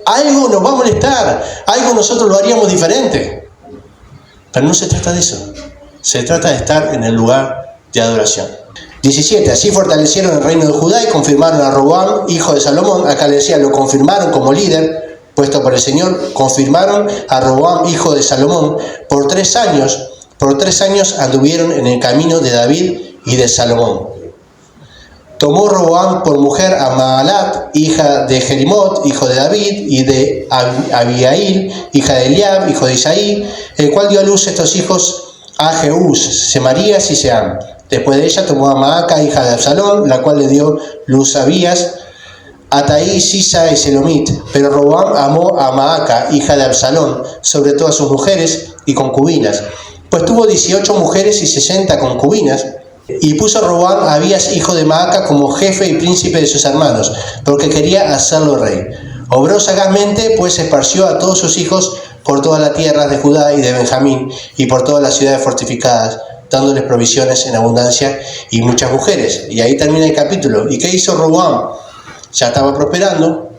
Algo nos va a molestar, algo nosotros lo haríamos diferente. Pero no se trata de eso. Se trata de estar en el lugar de adoración. 17. Así fortalecieron el reino de Judá y confirmaron a Roboam, hijo de Salomón. Acá le decía, lo confirmaron como líder, puesto por el Señor. Confirmaron a Roboam, hijo de Salomón, por 3 años. Por 3 años anduvieron en el camino de David y de Salomón. Tomó Roboam por mujer a Maalat, hija de Jerimot, hijo de David, y de Abiail, hija de Eliab, hijo de Isaí, el cual dio a luz estos hijos a Jeús, Semarías y Seam. Después de ella tomó a Maaca, hija de Absalón, la cual le dio luz a Abías, Ataí, Sisa y Selomit. Pero Roboam amó a Maaca, hija de Absalón, sobre todas sus mujeres y concubinas, pues tuvo 18 mujeres y 60 concubinas. Y puso Roboam a Abías, hijo de Maaca, como jefe y príncipe de sus hermanos, porque quería hacerlo rey. Obró sagazmente, pues esparció a todos sus hijos por toda la tierra de Judá y de Benjamín, y por todas las ciudades fortificadas, dándoles provisiones en abundancia y muchas mujeres. Y ahí termina el capítulo. ¿Y qué hizo Roboam? Ya estaba prosperando,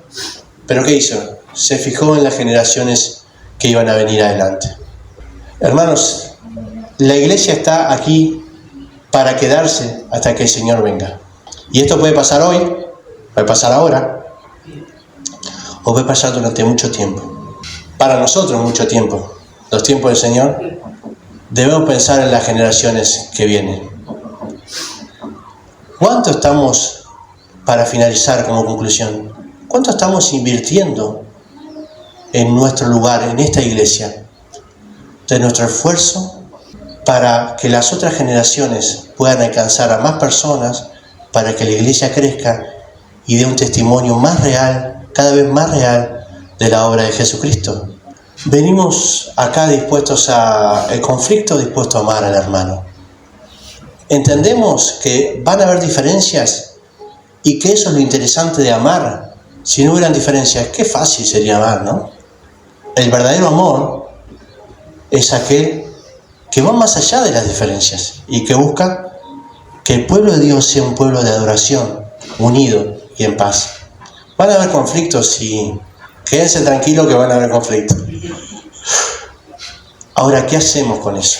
pero ¿qué hizo? Se fijó en las generaciones que iban a venir adelante. Hermanos, la iglesia está aquí para quedarse hasta que el Señor venga. Y esto puede pasar hoy, puede pasar ahora, o puede pasar durante mucho tiempo. Para nosotros mucho tiempo. Los tiempos del Señor, debemos pensar en las generaciones que vienen. ¿Cuánto estamos, para finalizar como conclusión, cuánto estamos invirtiendo en nuestro lugar, en esta iglesia, de nuestro esfuerzo para que las otras generaciones puedan alcanzar a más personas, para que la iglesia crezca y dé un testimonio más real, cada vez más real, de la obra de Jesucristo? Venimos acá dispuestos el conflicto, dispuesto a amar al hermano. Entendemos que van a haber diferencias y que eso es lo interesante de amar. Si no hubieran diferencias, qué fácil sería amar, ¿no? El verdadero amor es aquel que va más allá de las diferencias y que busca que el pueblo de Dios sea un pueblo de adoración, unido y en paz. Van a haber conflictos y quédense tranquilos que van a haber conflictos. Ahora, ¿qué hacemos con eso?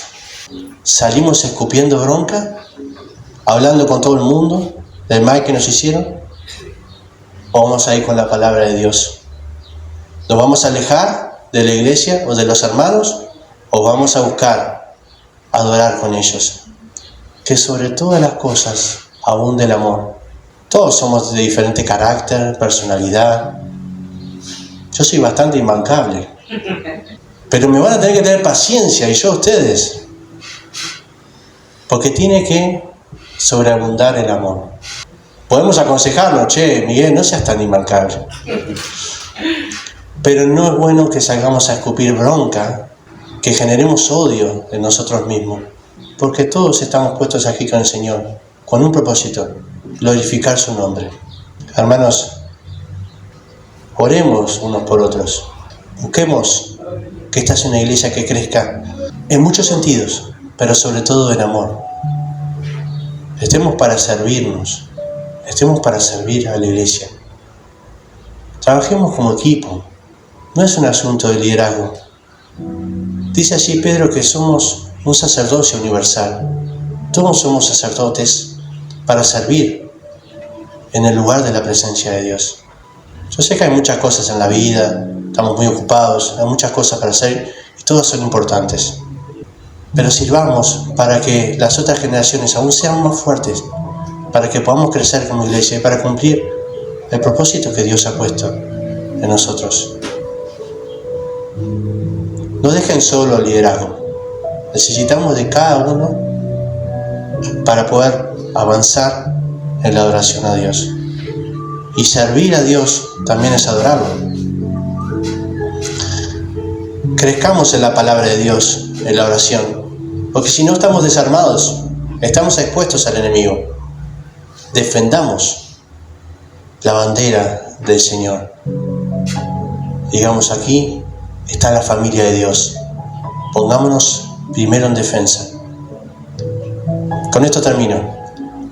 ¿Salimos escupiendo bronca? ¿Hablando con todo el mundo del mal que nos hicieron? ¿O vamos a ir con la palabra de Dios? ¿Nos vamos a alejar de la iglesia o de los hermanos? ¿O vamos a buscar adorar con ellos? Que sobre todas las cosas abunde el amor. Todos somos de diferente carácter, personalidad. Yo soy bastante imbancable, pero me van a tener que tener paciencia, y yo a ustedes, porque tiene que sobreabundar el amor. Podemos aconsejarnos, che, Miguel, no seas tan imbancable, pero no es bueno que salgamos a escupir bronca, que generemos odio en nosotros mismos, porque todos estamos puestos aquí con el Señor, con un propósito: glorificar su nombre. Hermanos, oremos unos por otros, busquemos que esta sea una iglesia que crezca en muchos sentidos, pero sobre todo en amor. Estemos para servirnos, estemos para servir a la iglesia. Trabajemos como equipo, no es un asunto de liderazgo. Dice allí Pedro que somos un sacerdocio universal. Todos somos sacerdotes para servir en el lugar de la presencia de Dios. Yo sé que hay muchas cosas en la vida, estamos muy ocupados, hay muchas cosas para hacer y todas son importantes. Pero sirvamos para que las otras generaciones aún sean más fuertes, para que podamos crecer como iglesia y para cumplir el propósito que Dios ha puesto en nosotros. No dejen solo el liderazgo. Necesitamos de cada uno para poder avanzar en la adoración a Dios. Y servir a Dios también es adorarlo. Crezcamos en la palabra de Dios, en la oración, porque si no estamos desarmados, estamos expuestos al enemigo. Defendamos la bandera del Señor. Digamos, aquí está la familia de Dios. Pongámonos primero en defensa. Con esto termino.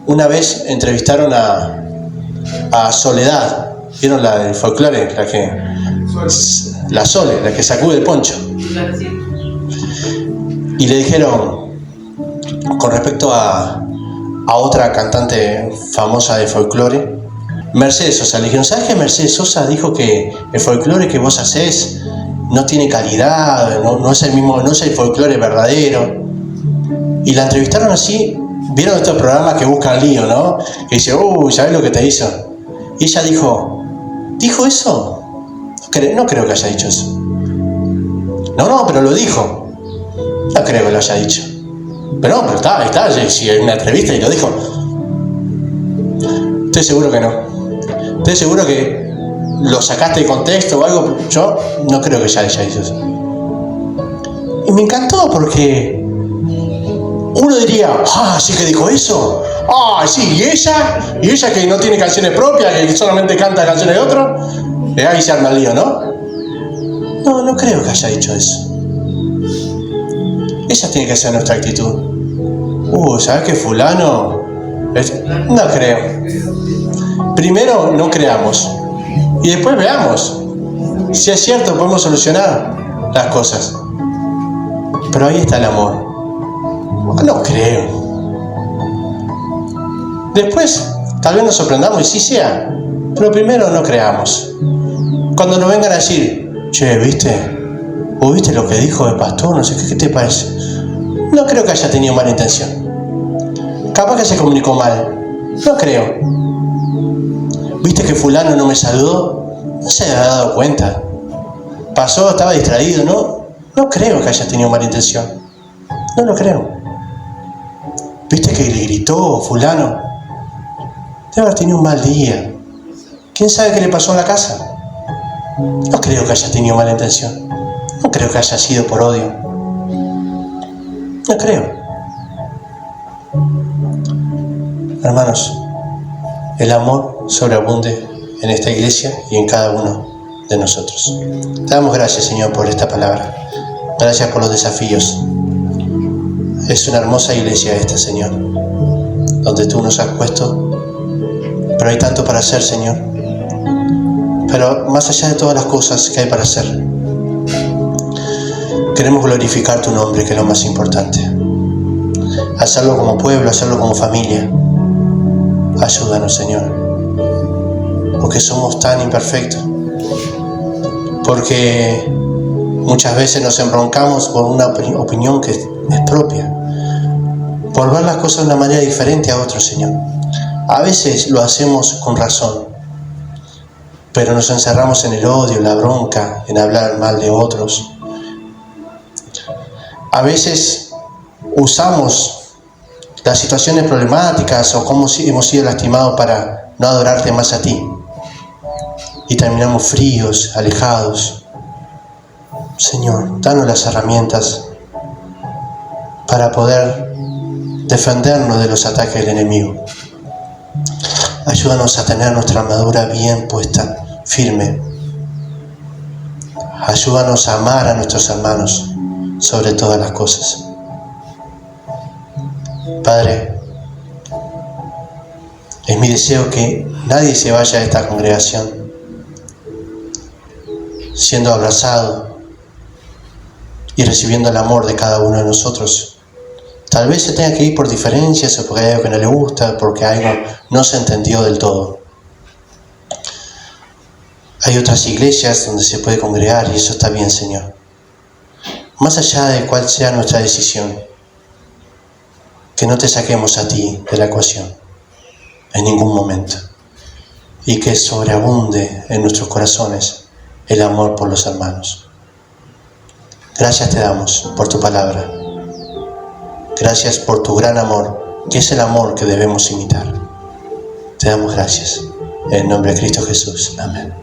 Una vez entrevistaron a Soledad. ¿Vieron la del folclore? La Sole, la que sacude el poncho. Y le dijeron, con respecto a otra cantante famosa de folclore, Mercedes Sosa, le dijeron, ¿sabes que Mercedes Sosa dijo que el folclore que vos hacés no tiene calidad, no es el mismo, no es el folclore verdadero? Y la entrevistaron así. ¿Vieron estos programas que buscan lío, no? Que dice, ¿sabes lo que te hizo? Y ella dijo eso. No creo que haya dicho eso. No, pero lo dijo. No creo que lo haya dicho. Pero está, si hay una entrevista y lo dijo. Estoy seguro que no. Estoy seguro que lo sacaste de contexto o algo. Yo no creo que ella haya dicho eso. Y me encantó porque uno diría, sí que dijo eso. Sí, y ella que no tiene canciones propias, que solamente canta canciones de otro. Ahí se arma el lío, ¿no? No creo que haya dicho eso. Esa tiene que ser nuestra actitud. ¿Sabes qué fulano? No creo. Primero no creamos. Y después veamos. Si es cierto, podemos solucionar las cosas. Pero ahí está el amor. No creo. Después, tal vez nos sorprendamos y sí sea. Pero primero no creamos. Cuando nos vengan a decir, che, ¿viste? ¿O viste lo que dijo el pastor? No sé qué te parece. No creo que haya tenido mala intención. Capaz que se comunicó mal. No creo. ¿Viste que fulano no me saludó? No se había dado cuenta. Pasó, estaba distraído, ¿no? No creo que haya tenido mala intención. No lo creo. ¿Viste que le gritó fulano? Debe haber tenido un mal día. ¿Quién sabe qué le pasó en la casa? No creo que haya tenido mala intención. No creo que haya sido por odio. No creo. Hermanos, el amor sobreabunde en esta iglesia y en cada uno de nosotros. Te damos gracias, Señor, por esta palabra. Gracias por los desafíos. Es una hermosa iglesia esta, Señor, donde tú nos has puesto. Pero hay tanto para hacer, Señor. Pero más allá de todas las cosas que hay para hacer, queremos glorificar tu nombre, que es lo más importante. Hacerlo como pueblo, hacerlo como familia. Ayúdanos, Señor, porque somos tan imperfectos. Porque muchas veces nos embroncamos por una opinión que es propia, por ver las cosas de una manera diferente a otros, Señor. A veces lo hacemos con razón, pero nos encerramos en el odio, en la bronca, en hablar mal de otros. A veces usamos las situaciones problemáticas o cómo hemos sido lastimados para no adorarte más a ti. Y terminamos fríos, alejados. Señor, danos las herramientas para poder defendernos de los ataques del enemigo. Ayúdanos a tener nuestra armadura bien puesta, firme. Ayúdanos a amar a nuestros hermanos sobre todas las cosas. Padre, es mi deseo que nadie se vaya de esta congregación siendo abrazado y recibiendo el amor de cada uno de nosotros. Tal vez se tenga que ir por diferencias o porque hay algo que no le gusta, porque algo no se entendió del todo. Hay otras iglesias donde se puede congregar y eso está bien, Señor. Más allá de cuál sea nuestra decisión, que no te saquemos a ti de la ecuación en ningún momento y que sobreabunde en nuestros corazones el amor por los hermanos. Gracias te damos por tu palabra. Gracias por tu gran amor que es el amor que debemos imitar. Te damos gracias. En el nombre de Cristo Jesús. Amén.